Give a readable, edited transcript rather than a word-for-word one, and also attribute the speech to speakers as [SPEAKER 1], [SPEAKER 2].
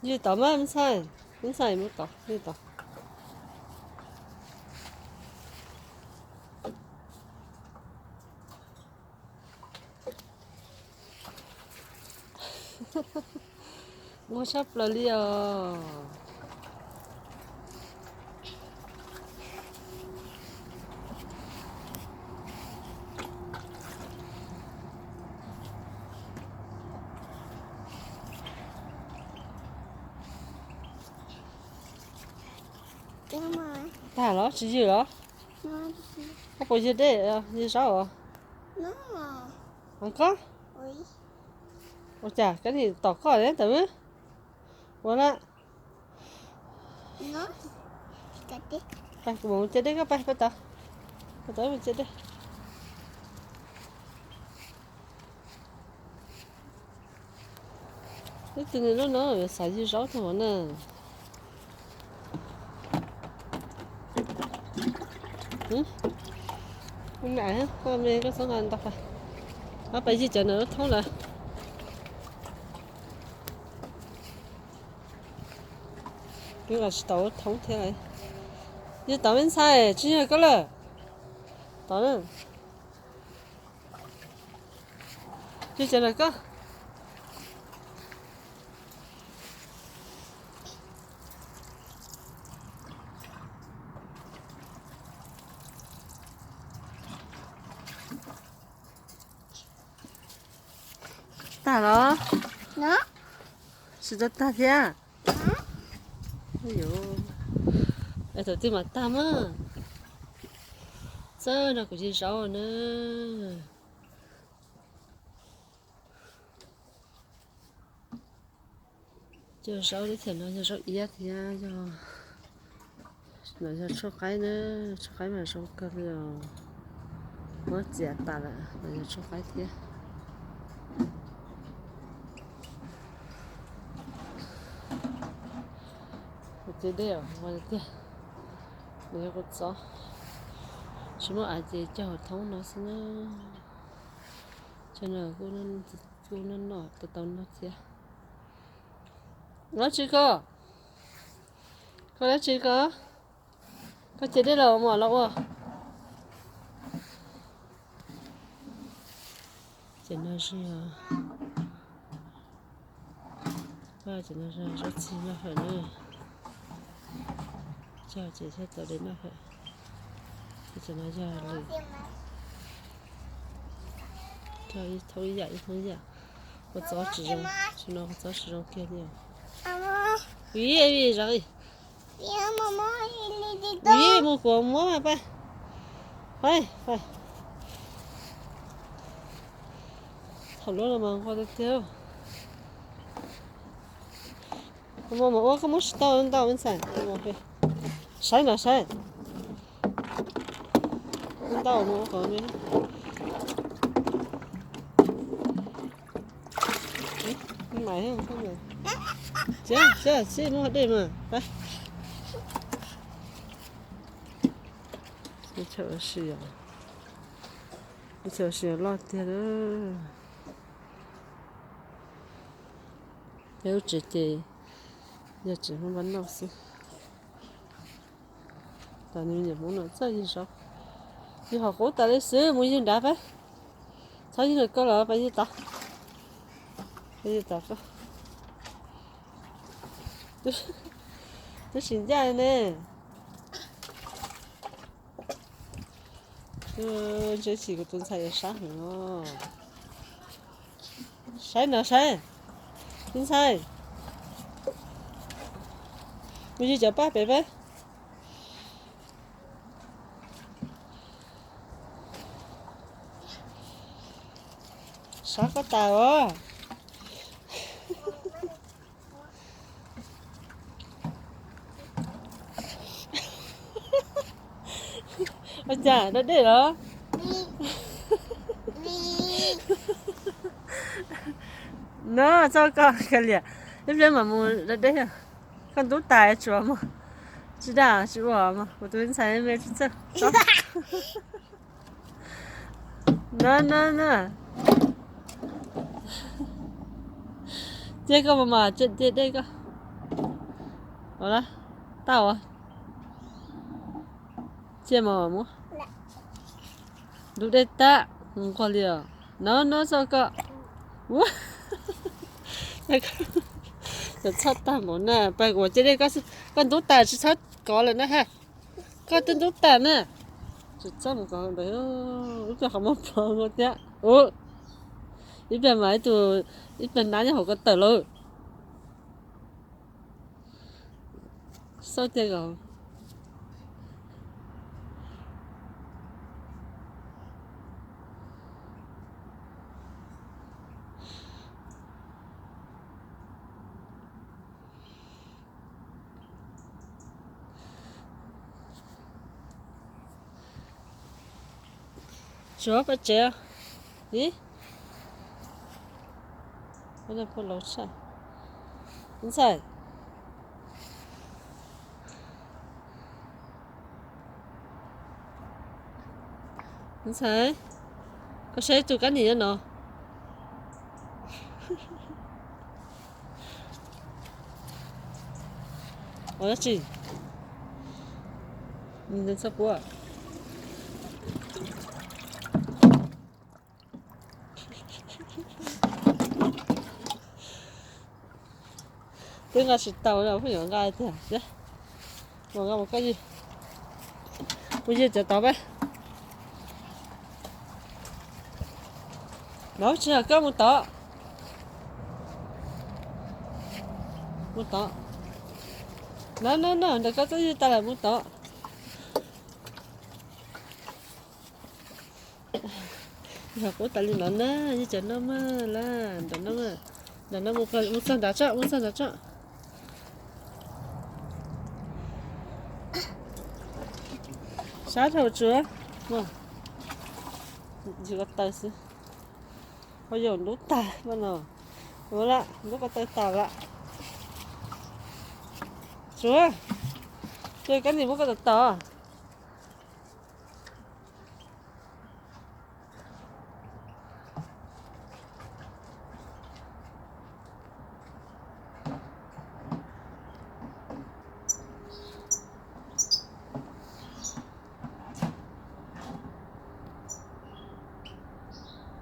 [SPEAKER 1] 你倒嘛，没菜没倒，你倒。我吃不了了。
[SPEAKER 2] 干嘛？
[SPEAKER 1] 大了，吃酒了。我不记得，你啥哦？
[SPEAKER 2] 那
[SPEAKER 1] 我讲，
[SPEAKER 2] 喂，
[SPEAKER 1] 我讲，跟你倒靠的，怎么？我呢？
[SPEAKER 2] 那干的，
[SPEAKER 1] ไปผมจะได้ก็ไปต่อไปต่อมันจะได้这真的那那啥去烧什么呢？我买，我买个上岸打发，我ไป去讲那通了，给我是倒通起来，你倒完菜，今天个了，倒了，就讲那个。大了，
[SPEAKER 2] 那
[SPEAKER 1] 是的大天。哎呦，哎，头对嘛大嘛，这那估计烧呢。就烧的天那就烧一天就，那就出海呢，出海嘛烧个了，我姐大了，那就出海天。我觉得哦，我的天，那个早，什么阿姐叫我通那是呢，就那姑娘那到到那些，我这个，过来这个，我觉得了嘛了我，真的是呀，我真的是说起那很呢，叫姐姐到的那很，真的叫累。叫一头一下一头一下，我早知道，去那我早知道给你。
[SPEAKER 2] 妈妈，
[SPEAKER 1] 鱼让，鱼
[SPEAKER 2] 呀，妈妈，你的
[SPEAKER 1] 没过摸嘛拜，快，好热了吗？我的天！我可没是打完菜，我会晒了晒，你打我后面。你买上上面，行，这么对嘛，来。你就是呀，你就是老爹了，有直接，要直接把老师，但你也不能再一烧，你好好打的时候没人打呗，超级的高了把你打，把你打个，都新家的呢。这几个炖菜也杀很哦，晒了晒，炖菜，我就叫爸爸，杀个大哦，我讲那对了，那糟糕个了，那边嘛么那对呀，看都大吃完嘛，知道是我嘛，我炖菜没吃走，走，那，这个嘛这个。好了，到啊，芥末么？Duduk tak? Kau lihat. No sokak. Wah. Cái sắt ta muốn nè, bây giờ trên đây con tốt tài chỉ sắt có lần nữa ha. Con tên tốt tài nè. Chỉ sắt một con đấy, ít giờ không có phơi con nhá. Ít giờ mấy tụi ít giờ nãy giờ họ có tờ luôn. Sao thế rồi? Chúa bắt trẻ đi bây giờ phải lột sao không sai không sai có sai tụi cái gì nữa ở gì nhìn sao quá cái ngà xịt tàu nào phải nhọn gai thế chứ mà ngà một cái gì bây giờ chờ tàu bé nó chỉ là có một tàu nó để có cái gì ta là một tàu học của ta liền nó nè như chờ nó mà là nó một sân đá chợ sát đầu chưa mà chỉ có tay xí bây giờ nút tay bắt đầu đúng là nút có tay tàu lại chưa chơi cái gì cũng có tàu